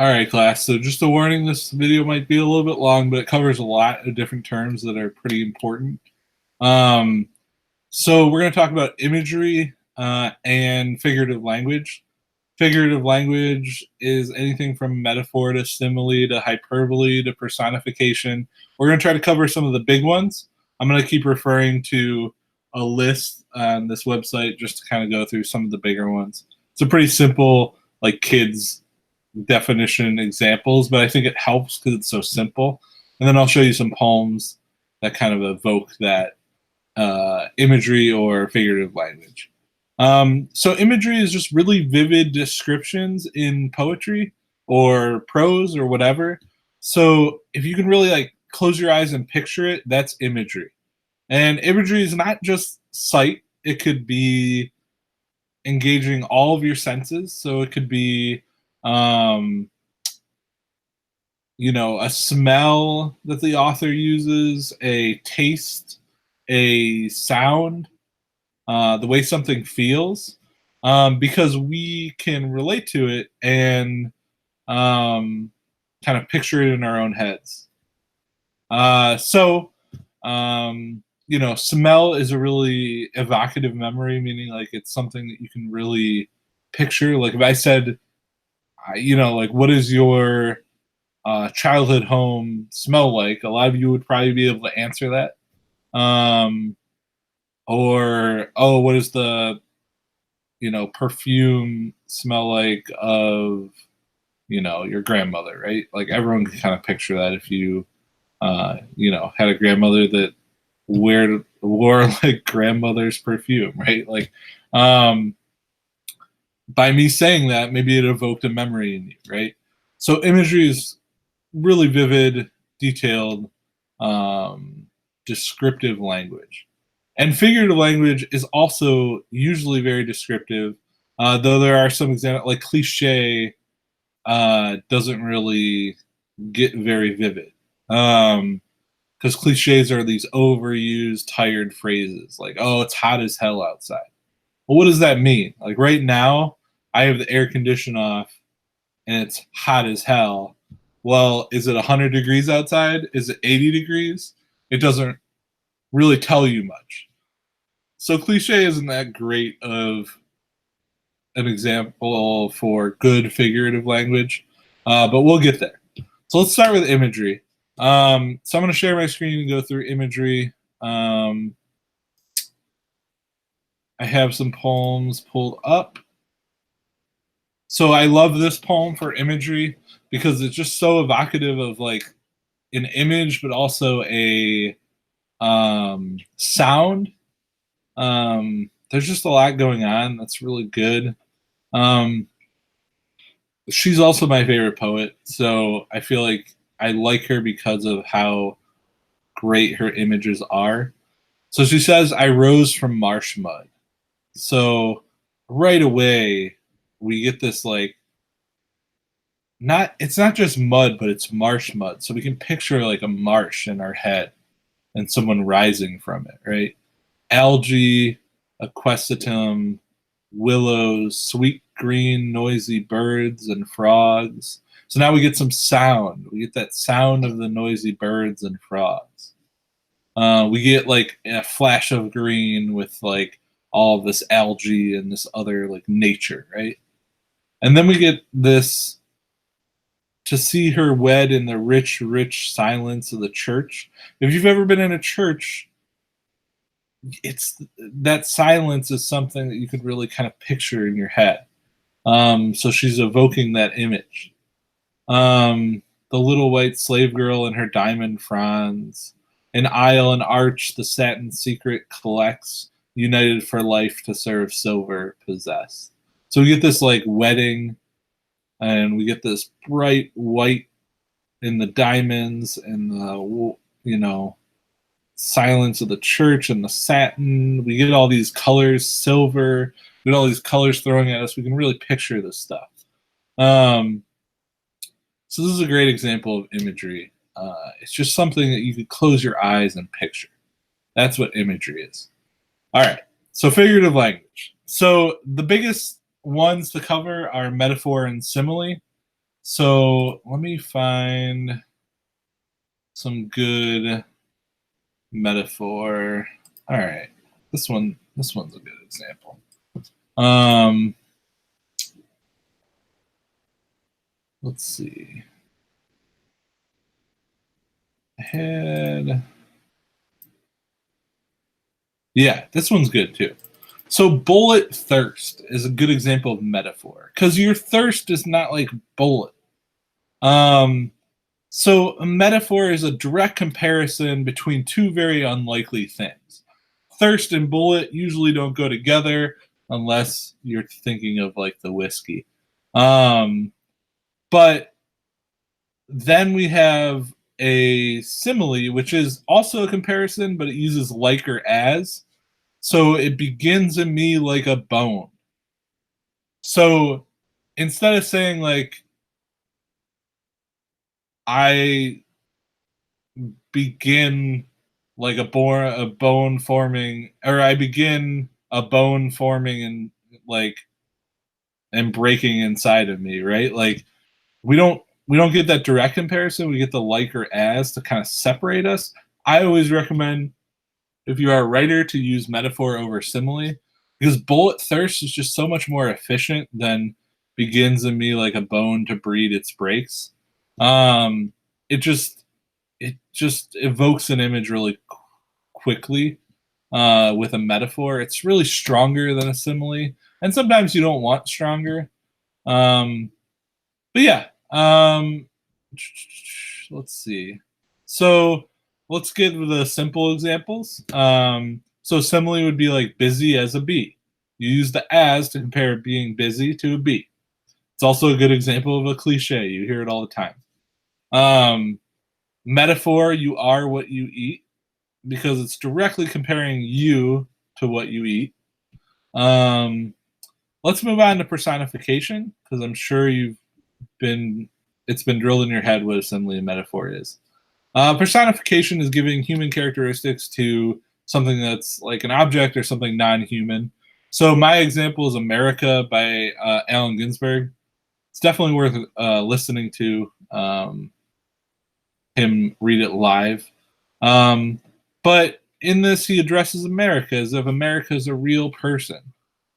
All right, class. So just a warning, this video might be a little bit long, but it covers a lot of different terms that are pretty important. Um, so we're going to talk about imagery and figurative language. Figurative language is anything from metaphor to simile to hyperbole to personification. We're going to try to cover some of the big ones. I'm going to keep referring to a list on this website just to kind of go through some of the bigger ones. It's a pretty simple, like kids definition examples, but I think it helps because it's so simple. And then I'll show you some poems that kind of evoke that imagery or figurative language. So imagery is just really vivid descriptions in poetry or prose or whatever. So if you can really like close your eyes and picture it, that's imagery. And imagery is not just sight. It could be engaging all of your senses. So it could be a smell that the author uses, a taste, a sound, the way something feels, because we can relate to it and kind of picture it in our own heads. Smell is a really evocative memory, meaning like it's something that you can really picture. Like if I said, what does your childhood home smell like? A lot of you would probably be able to answer that. What does the, perfume smell like of, your grandmother, right? Like everyone can kind of picture that if you, had a grandmother that wore like grandmother's perfume, right? Like, by me saying that, maybe it evoked a memory in you, right? So imagery is really vivid, detailed, descriptive language. And figurative language is also usually very descriptive, though there are some examples, like cliche doesn't really get very vivid. Because cliches are these overused, tired phrases, like, oh, it's hot as hell outside. Well, what does that mean? Like right now, I have the air condition off and it's hot as hell. Well, is it 100 degrees outside? Is it 80 degrees? It doesn't really tell you much. So cliche isn't that great of an example for good figurative language, but we'll get there. So let's start with imagery. So I'm going to share my screen and go through imagery. I have some poems pulled up. So I love this poem for imagery because it's just so evocative of like an image, but also a sound. There's just a lot going on that's really good. She's also my favorite poet, so I feel like I like her because of how great her images are. So she says, I rose from marsh mud. So right away, we get this like, it's not just mud, but it's marsh mud. So we can picture like a marsh in our head and someone rising from it, right? Algae, equisetum, willows, sweet green, noisy birds and frogs. So now we get some sound. We get that sound of the noisy birds and frogs. We get like a flash of green with like all of this algae and this other like nature, right? And then we get this to see her wed in the rich, rich silence of the church. If you've ever been in a church, it's that silence is something that you could really kind of picture in your head. So she's evoking that image. The little white slave girl and her diamond fronds, an aisle and arch the satin secret collects, united for life to serve silver possess. So we get this like wedding, and we get this bright white in the diamonds and the silence of the church and the satin. We get all these colors, silver. We get all these colors throwing at us. We can really picture this stuff. So this is a great example of imagery. It's just something that you could close your eyes and picture. That's what imagery is. All right, so figurative language. So the biggest ones to cover are metaphor and simile. So let me find some good metaphor. All right, this one's a good example. Let's see. Head. Yeah, this one's good too. So bullet thirst is a good example of metaphor because your thirst is not like bullet. So a metaphor is a direct comparison between two very unlikely things. Thirst and bullet usually don't go together unless you're thinking of like the whiskey. But then we have a simile, which is also a comparison, but it uses like or as. So it begins in me like a bone. So instead of saying like I begin like a bone forming, or I begin a bone forming and like and breaking inside of me, right? Like we don't get that direct comparison. We get the like or as to kind of separate us. I always recommend, if you are a writer, to use metaphor over simile, because bullet thirst is just so much more efficient than begins in me like a bone to breed its breaks. Um, it just evokes an image really quickly with a metaphor. It's really stronger than a simile, and sometimes you don't want stronger. Um, but yeah, let's see. So let's get with the simple examples. So simile would be like busy as a bee. You use the as to compare being busy to a bee. It's also a good example of a cliche. You hear it all the time. Um, Metaphor, you are what you eat, because it's directly comparing you to what you eat. Um, let's move on to personification, because I'm sure it's been drilled in your head what a simile and metaphor is. Personification is giving human characteristics to something that's like an object or something non-human. So my example is America by Allen Ginsberg. It's definitely worth listening to him read it live. But in this, he addresses America as if America is a real person.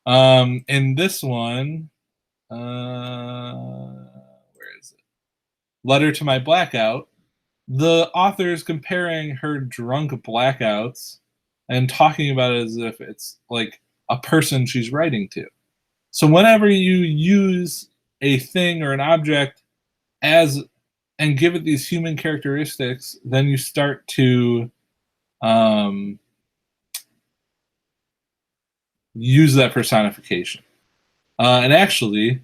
In this one, where is it? Letter to My Blackout. The author is comparing her drunk blackouts and talking about it as if it's like a person she's writing to. So whenever you use a thing or an object as and give it these human characteristics, then you start to um, use that personification. And actually,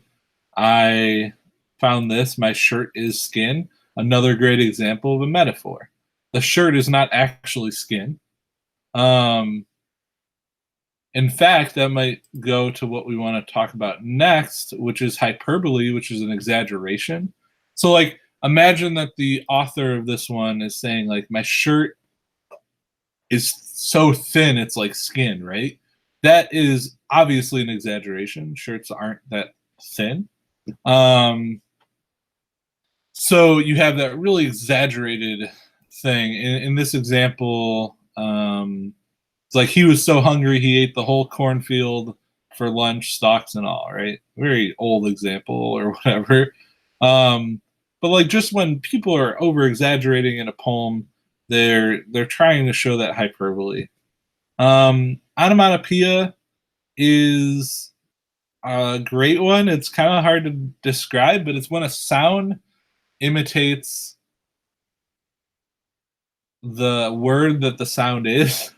I found this. My shirt is skin. Another great example of a metaphor. The shirt is not actually skin. Um, in fact, that might go to what we want to talk about next, which is hyperbole, which is an exaggeration. So, like, imagine that the author of this one is saying, like, my shirt is so thin it's like skin, right? That is obviously an exaggeration. Shirts aren't that thin. Um, so you have that really exaggerated thing. In this example, it's like he was so hungry he ate the whole cornfield for lunch, stalks and all, right? Very old example or whatever. But like just when people are over exaggerating in a poem, they're trying to show that hyperbole. Onomatopoeia is a great one. It's kind of hard to describe, but it's when a sound imitates the word that the sound is.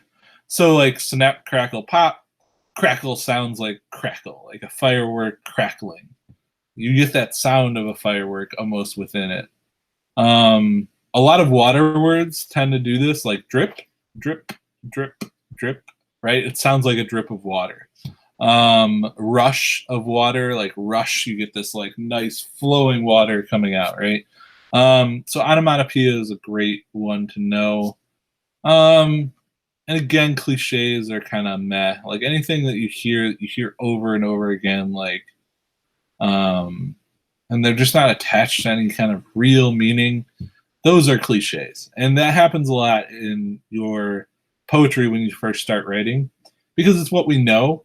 So like snap, crackle, pop. Crackle sounds like crackle, like a firework crackling. You get that sound of a firework almost within it. A lot of water words tend to do this, like drip, drip, drip, drip, right? It sounds like a drip of water. Rush of water, like rush, you get this like nice flowing water coming out, right? So onomatopoeia is a great one to know. And again, cliches are kind of meh. Like anything that you hear over and over again, like and they're just not attached to any kind of real meaning, those are cliches. And that happens a lot in your poetry when you first start writing, because it's what we know,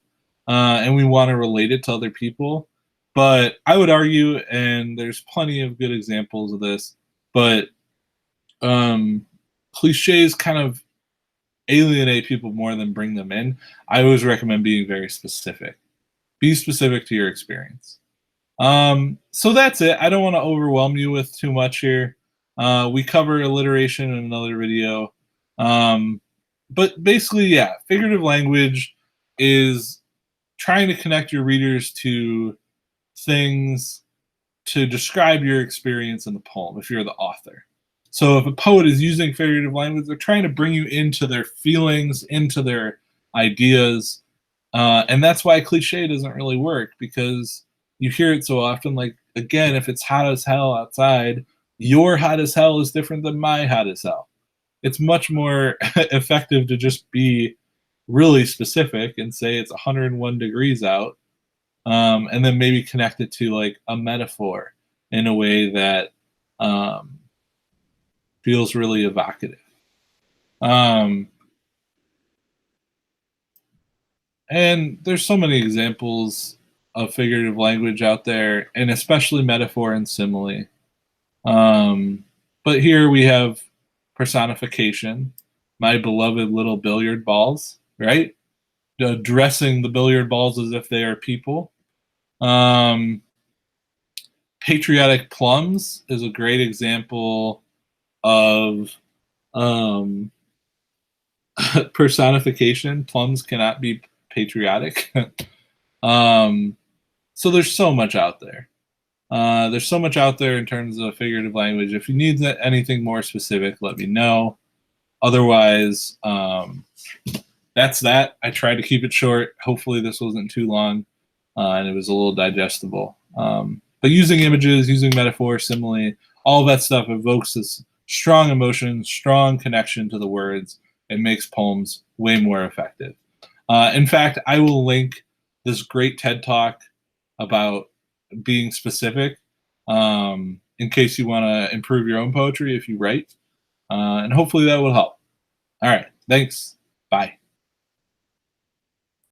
and we want to relate it to other people. But I would argue, and there's plenty of good examples of this, but cliches kind of alienate people more than bring them in. I always recommend being very specific. Be specific to your experience. So that's it. I don't want to overwhelm you with too much here. We cover alliteration in another video. But basically, yeah, figurative language is trying to connect your readers to things to describe your experience in the poem if you're the author. So if a poet is using figurative language, they're trying to bring you into their feelings, into their ideas. And that's why cliche doesn't really work, because you hear it so often. Like, again, if it's hot as hell outside, your hot as hell is different than my hot as hell. It's much more effective to just be really specific and say it's 101 degrees out, and then maybe connect it to like a metaphor in a way that feels really evocative. And there's so many examples of figurative language out there, and especially metaphor and simile. But here we have personification, my beloved little billiard balls, right? Addressing the billiard balls as if they are people. Patriotic plums is a great example of personification. Plums cannot be patriotic. So there's so much out there. There's so much out there in terms of figurative language. If you need anything more specific, let me know. Otherwise, that's that. I tried to keep it short. Hopefully this wasn't too long, and it was a little digestible. But using images, using metaphor, simile, all that stuff evokes this strong emotion, strong connection to the words. It makes poems way more effective. In fact, I will link this great TED Talk about being specific, in case you want to improve your own poetry if you write. And hopefully that will help. All right. Thanks. Bye.